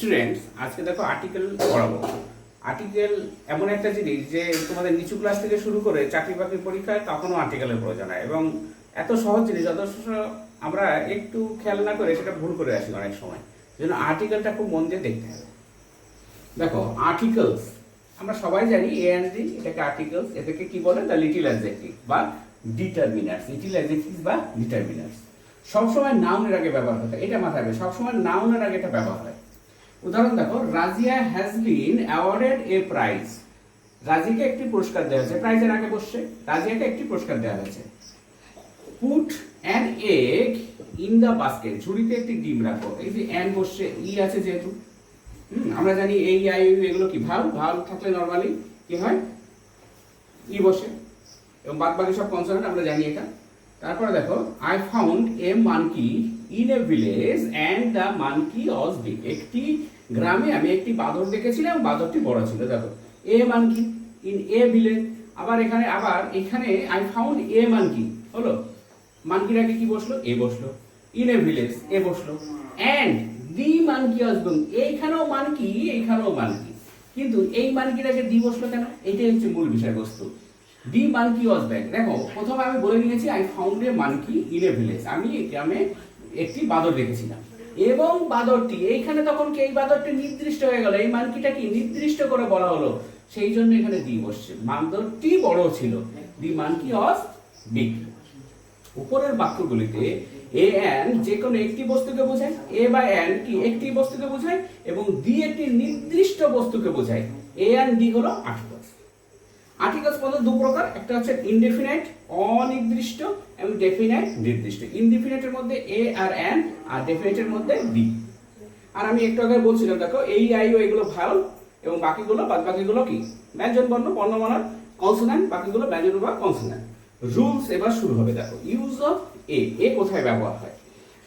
Students, আজকে দেখো article পড়াবো। আর্টিকেল এমন একটা জিনিস যে তোমাদের নিচু ক্লাস থেকে শুরু করে চাকরি বাকরির পরীক্ষায় তখনও আর্টিকেলের প্রয়োজন হয়, এবং এত সহজ জিনিস অথচ আমরা একটু খেয়াল না করে সেটা ভুল করে আসি অনেক সময়। জন্য আর্টিকেলটা খুব মন দিয়ে দেখতে হবে। দেখো আর্টিকেলস আমরা সবাই জানি এ এন্ড ডি, এটাকে আর্টিকেলস, এটাকে কি বলে? দ্য লিটিল অ্যাডজেক্টিভ বা ডিটারমিনার্স। লিটিল অ্যাডজেক্টিভ বা ডিটারমিনার্স সবসময় নাউনের আগে ব্যবহার হতে, এটা মাথায় রাখবে, সবসময় নাউনের আগে এটা ব্যবহার হয়। উদাহরণ দেখো, Razia has been awarded a prize. রাজিকে একটি পুরস্কার দেওয়া হয়েছে, প্রাইজের আগে বসছে, রাজিয়াকে একটি পুরস্কার দেওয়া হয়েছে। Put an egg in the basket, ঝুড়িতে একটি ডিম রাখো। এই যে অ্যান বসছে, ই আছে যেহেতু, আমরা জানি এই আই এগুলো কি ভাল, ভাল থাকলে নরমালি কি হয়? ই বসে, এবং বাদ বাকি সব কনসোনেন্ট আমরা জানি এটা। তারপরে দেখো, I found a monkey in a village and the monkey was big. একটি গ্রামে আমি একটি বাঁদর দেখেছিলাম, বাঁদরটি বড় ছিল। দেখো এ মানকি ইন এ ভিলেজ, আবার এখানে আই ফাউন্ড এ মানকি হলো, মানকির আগে কি বসলো? এ বসলো। ইন এ ভিলেজ এ বসলো, and the monkey was big, এইখানেও মানকি এইখানেও মানকি, কিন্তু এই মানকির আগে দি বসলো কেন? এটাই হচ্ছে মূল বিষয়বস্তু। দি মানকি ওয়াজ ব্যাক। দেখো প্রথমে আমি বলে নিয়েছি I found a monkey in a village, আমি গ্রামে একটি বাঁদর দেখেছিলাম, এবং বাঁদরটি এইখানে, তখন কি এই বাঁদরটি নির্দিষ্ট হয়ে গেল, এই মানকিটা কি নির্দিষ্ট করে বলা হলো, সেই জন্য এখানে দি বসছে। বাঁদরটি বড় ছিল, দি মানকি ওয়াজ বিগ। উপরের বাক্যগুলিতে এ অ্যান্ড যে কোনো একটি বস্তুকে বোঝায়, এ বা অ্যান্ড কি একটি বস্তুকে বোঝায়, এবং দি একটি নির্দিষ্ট বস্তুকে বোঝায়। এ অ্যান্ড ডি হলো আর্টিকেলস। আর্টিকেলস পদ দু প্রকার, একটা হচ্ছে ইনডেফিনাইট অনির্দিষ্ট, এবং ডেফিনাইট নির্দিষ্ট। ইনডেফিনাইটের মধ্যে এ আর অ্যান, আর ডেফিনাইটের মধ্যে ডি। আর আমি একটু আগে বলছিলাম দেখো, এই আই ও এগুলো ভাওয়েল, এবং বাকিগুলো বাদ বাকিগুলো কি ব্যঞ্জন বর্ণ, বর্ণমালার কনসোন্যান্ট, বাকিগুলো ব্যঞ্জন বা কনসোন্যান্ট। রুলস এবার শুরু হবে। দেখো ইউজ অফ এ, এ কোথায় ব্যবহার হয়?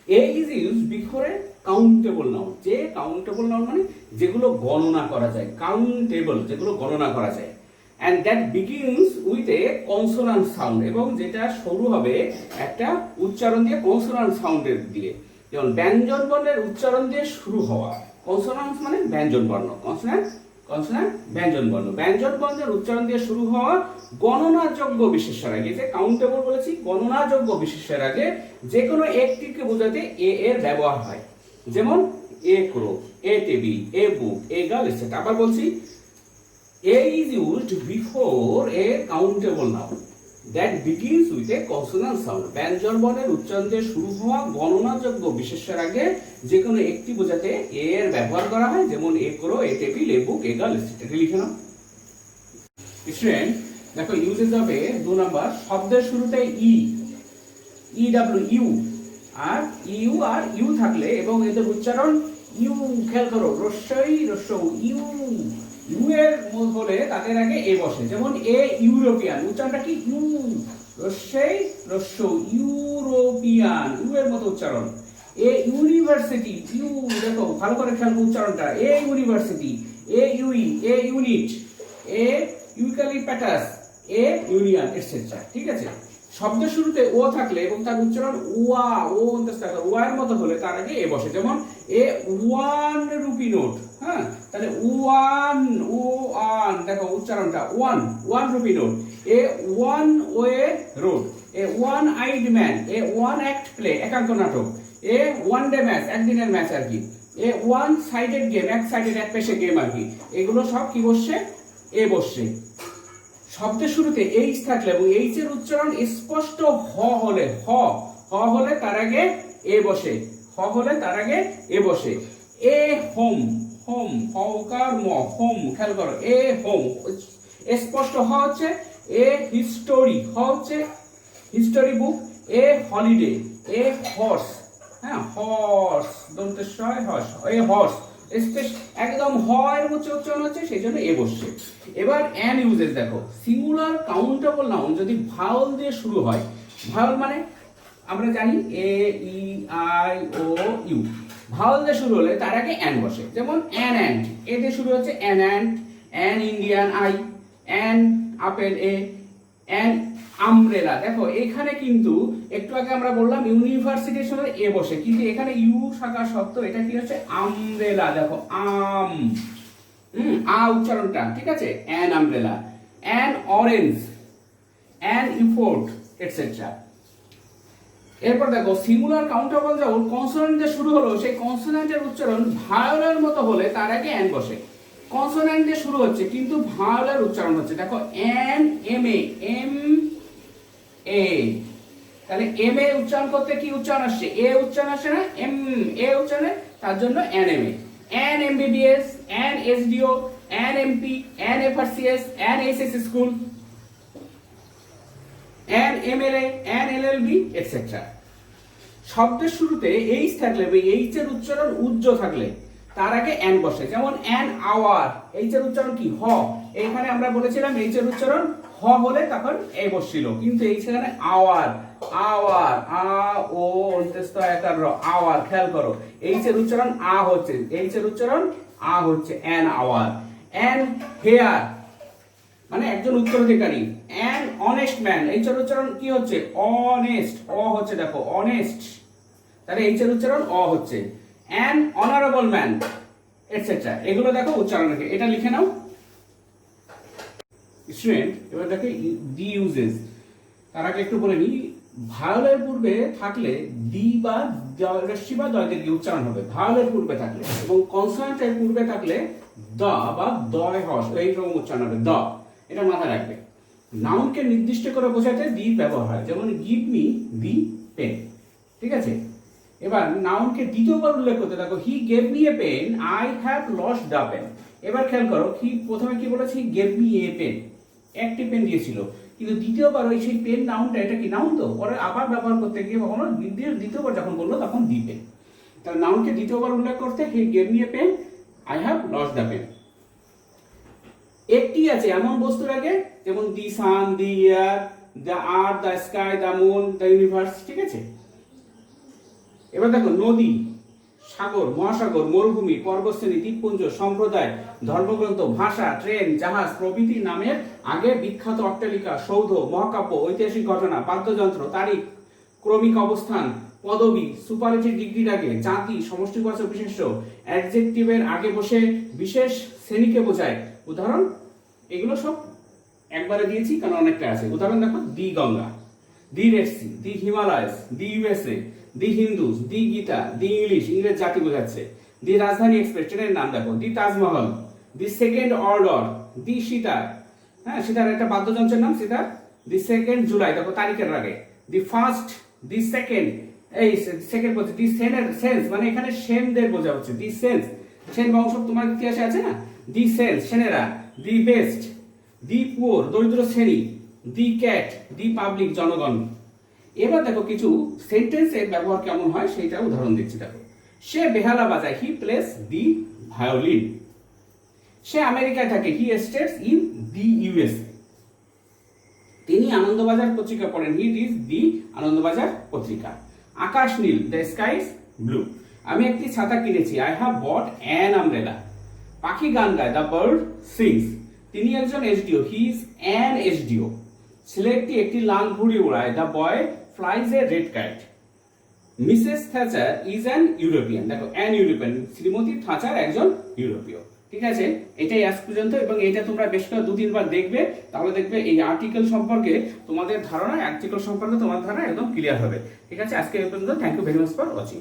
A is use before a countable noun. যে কাউন্টেবল নাউন মানে যেগুলো গণনা করা যায়, কাউন্টেবল যেগুলো গণনা করা যায়। and that begins with a consonant sound, এবং যেটা শুরু হবে একটা উচ্চারণ দিয়ে, কনসোনান্ট সাউন্ডের দিয়ে। যেমন ব্যঞ্জন বর্ণের উচ্চারণ দিয়ে শুরু হওয়া, কনসোনান্ট মানে ব্যঞ্জন বর্ণ, কনসোনান্ট ব্যঞ্জন বর্ণ, ব্যঞ্জন বর্ণের উচ্চারণ দিয়ে শুরু হওয়া গণনাযোগ্য বিশেষ্যের আগে, যে কাউন্টেবল বলেছি, গণনাযোগ্য বিশেষ্যের আগে যে কোনো একটিকে বোঝাতে এ এর ব্যবহার হয়। যেমন a crow, a table, a book, a girl etcetera. আবার বলছি, A is used before a countable noun that begins with a consonant sound. ব্যঞ্জন বর্ণের উচ্চারণ দিয়ে শুরু হওয়া গণনাযোগ্য বিশেষ্যের আগে যে কোনো একটি বোঝাতে এ এর ব্যবহার করা হয়। যেমন a crow, a table, a book, a girl etcetera. লিখে নাও স্টুডেন্ট। দেখো ইউজেস হবে 2 নাম্বার, শব্দের শুরুতে E, E W, U, R U R U থাকলে এবং এদের উচ্চারণ ইউ, খেয়াল করো, রস্যই রস্য ইউ, ইউ এর মত হলে তাদের আগে এ বসে। যেমন এ ইউরোপিয়ান, উচ্চারণটা কি? ইউ, রস্যই রস্য, ইউরোপিয়ান, ইউ এর মতো উচ্চারণ। এ ইউনিভার্সিটি, ইউ, দেখো ভালো করে খেয়াল করো উচ্চারণটা, a university, A UE, A unit, A eucalyptus, A union etcetera. ঠিক আছে? শব্দের শুরুতে ও থাকলে এবং তার উচ্চারণ ওয়া, ও ওয়ার মতো হলে তার আগে এ বসে। যেমন এ 1 রুপি নোট, হ্যাঁ, তাহলে ওয়ান, ও আন, দেখো উচ্চারণটা 1 রুপি নোট। এ 1 ওয়ে রোড, এ 1 আইড ম্যান, এ 1 অ্যাক্ট প্লে, একাঙ্ক নাটক। এ 1 ডে ম্যাচ, একদিনের ম্যাচ আর কি। এ 1 সাইডেড গেম, এক সাইডেড, এক পেশে গেম আর কি। এগুলো সব কি বসছে? এ বসছে। শব্দের শুরুতে এইচ থাকলে এবং এইচ এর উচ্চারণ স্পষ্ট হ হলে, হ হলে তার আগে এ বসে, হ হলে তার আগে এ বসে। এ হোম, হোম হকার ম, হোম, খেয়াল করো, এ হোম স্পষ্ট হ হচ্ছে। এ হিস্টোরি, হ হচ্ছে history book. A holiday, a horse, হ্যাঁ হর্স, দন্তেশ্বয় হর্স, এ হর্স একদম হয় উচ্চারণ হচ্ছে, সেই জন্য এ বসছে। এবার অ্যান ইউজেস দেখো, সিঙ্গুলার কাউন্টেবল নাউন যদি ভাওয়েল দিয়ে শুরু হয়, ভাওয়েল মানে আমরা জানি A E I O U, vowel দিয়ে শুরু হলে তার আগে অ্যান বসে। যেমন অ্যান অ্যান্ড, এ দিয়ে শুরু হচ্ছে an and, an Indian I, an apple A, an umbrella. দেখো এখানে কিন্তু একটু আগে আমরা বললাম ইউনিভার্সিটির সময় এ বসে, কিন্তু এখানে ইউ শাখা সত্ত্বেও এটা কি হচ্ছে আমব্রেলা। দেখো আম, আ উচ্চারণটা ঠিক আছে, an umbrella, an orange, an effort etcetera. এরপর দেখো সিঙ্গুলার কাউন্টেবল যখন কনসোনেন্ট দিয়ে শুরু হলো, সেই কনসোনেন্টের উচ্চারণ ভায়োলার মতো হলে তার আগে অ্যান বসে। কনসোনেন্ট দিয়ে শুরু হচ্ছে কিন্তু ভায়োলার উচ্চারণ হচ্ছে, দেখো N M A, M A, তাহলে এম এ উচ্চারণ করতে কি উচ্চারণ আসছে, এ উচ্চারণ আসছে না, এম এ উচ্চারণে, তার জন্য an M A, an MBBS, an SDO, an MP, an FRCS, an SS school, an MLA, an LLB etcetera. শব্দের শুরুতে এইচ থাকলে, এইচ এর উচ্চারণ উজ্জ থাকলে তার আগে এন বসে। যেমন এন আওয়ার, এইচ এর উচ্চারণ কি হ, এখানে আমরা বলেছিলাম এইচ এর উচ্চারণ হ হলে তখন এ বসছিল, কিন্তু এই সেখানে আওয়ার, আওয়ার, আ ও অন্ত্যস্ত একার র, আওয়ার। খেয়াল করো এইচ এর উচ্চারণ আ হচ্ছে, এইচ এর উচ্চারণ আ হচ্ছে, এন আওয়ার। এন হেয়ার মানে একজন উত্তরাধিকারী। অ্যান অনেস্ট ম্যান, এইচ এর উচ্চারণ কি হচ্ছে অনেস্ট, অ হচ্ছে, দেখো অনেস্ট, তাহলে এইচ এর উচ্চারণ অ হচ্ছে। An honourable man etcetera. এগুলো দেখো উচ্চারণ রেখে এটা লিখে নাও স্টুডেন্ট। এবার দেখো ডি ইউজেস, তার আগে একটু বলে নি, ভায়োলের পূর্বে থাকলে ডি বা রস্যি বা দয় দিয়ে উচ্চারণ হবে ভায়োলের পূর্বে থাকলে, এবং কনসোনেন্টের পূর্বে থাকলে দ বা দয় হস এইরকম উচ্চারণ হবে দ, এটা মাথায় রাখবে। নাউনকে নির্দিষ্ট করে বোঝাতে দি ব্যবহার হয়, যেমন গিভ মি দি পেন, ঠিক আছে। এবার নাউনকে দ্বিতীয়বার উল্লেখ করতে দেখো, he gave me a pen, I have lost the pen. এবার খেয়াল করো কি প্রথমে কি বলেছে, he gave me a pen, একটি পেন দিয়েছিল, কিন্তু দ্বিতীয়বার ওই সেই পেন নাউনটা, এটা কি নাউন, তো পরে আবার ব্যবহার করতে গিয়ে কখনো দ্বিতীয়বার যখন বললো তখন দি পেন। তাহলে নাউনকে দ্বিতীয়বার উল্লেখ করতে he gave me a pen, I have lost the pen. একটি আছে এমন বস্তুর আগে, যেমন the sun, the air, the earth, the sky, the moon, the universe, ঠিক আছে। এবার দেখো নদী, সাগর, মহাসাগর, মরুভূমি, পর্বতশ্রেণী, দ্বীপপুঞ্জ, সম্প্রদায়, ধর্মগ্রন্থ, ভাষা, ট্রেন, জাহাজ প্রভৃতি নামের আগে বিখ্যাত অট্টালিকা, সৌধ, মহাকাব্য, ঐতিহাসিক ঘটনা, বাদ্যযন্ত্র, তারিখ, ক্রমিক অবস্থান, পদবি, সুপারলেটিভ ডিগ্রির আগে, জাতি, সমষ্টিবাচক বিশেষ্য, অ্যাডজেক্টিভের আগে বসে বিশেষ শ্রেণীকে বোঝায়। উদাহরণ এগুলো সব একবারে দিয়েছি কারণ অনেকটা আছে। উদাহরণ দেখো, the Ganga, the red sea, the Himalayas, the USA, the Hindus, the Gita, the English, ইংরেজ জাতি বোঝাচ্ছে। দি রাজধানী এক্সপ্রেস, ট্রেনের নাম দেখো, the Taj Mahal, the second order, the sitar, হ্যাঁ সিতার একটা বাদ্যযন্ত্রের নাম সিতার, দি সেকেন্ড জুলাই দেখো তারিখের আগে, দি ফার্স্ট, দি সেকেন্ড, এই সেকেন্ড বলছে, দি সেন্স মানে এখানে সেনদের বোঝা হচ্ছে, দি সেন্স, সেন বংশ তোমার ইতিহাসে আছে না, দি সেন্স সেনেরা, দি বেস্ট, দি পুয়ার দরিদ্র শ্রেণী, দি ক্যাট, দি পাবলিক জনগণ। এবার দেখো কিছু সেন্টেন্সের ব্যবহার কেমন হয় সেইটা উদাহরণ দিচ্ছি দেখো। সে বেহালা বাজায়, হি প্লেস দি ভায়োলিন। সে আমেরিকায় থাকে, he states in the USA. তিনি আনন্দবাজার পত্রিকা পড়েন, he reads the Anandabazar Patrika. আকাশ নীল, দ্য স্কাই ইজ ব্লু। আমি একটি ছাতা কিনেছি, I have bought an umbrella. পাখি গান গায়, দ্য বার্ড সিংস। তিনি একজন SDO, he is an SDO. ছেলেটি একটি লাল ঘুড়ি উড়ায়, the boy flies a red kite. Mrs Thatcher is an European, দেখো অ্যান ইউরোপিয়ান, শ্রীমতী থাচার একজন ইউরোপীয়। ঠিক আছে, এটাই আজ পর্যন্ত, এবং এটা তোমরা বেশ করে 2-3 বার দেখবে, তাহলে দেখবে এই আর্টিকেল সম্পর্কে তোমাদের ধারণা, আর্টিকেল সম্পর্কে তোমার ধারণা একদম ক্লিয়ার হবে। ঠিক আছে, আজকে এই পর্যন্ত। Thank you very much for watching.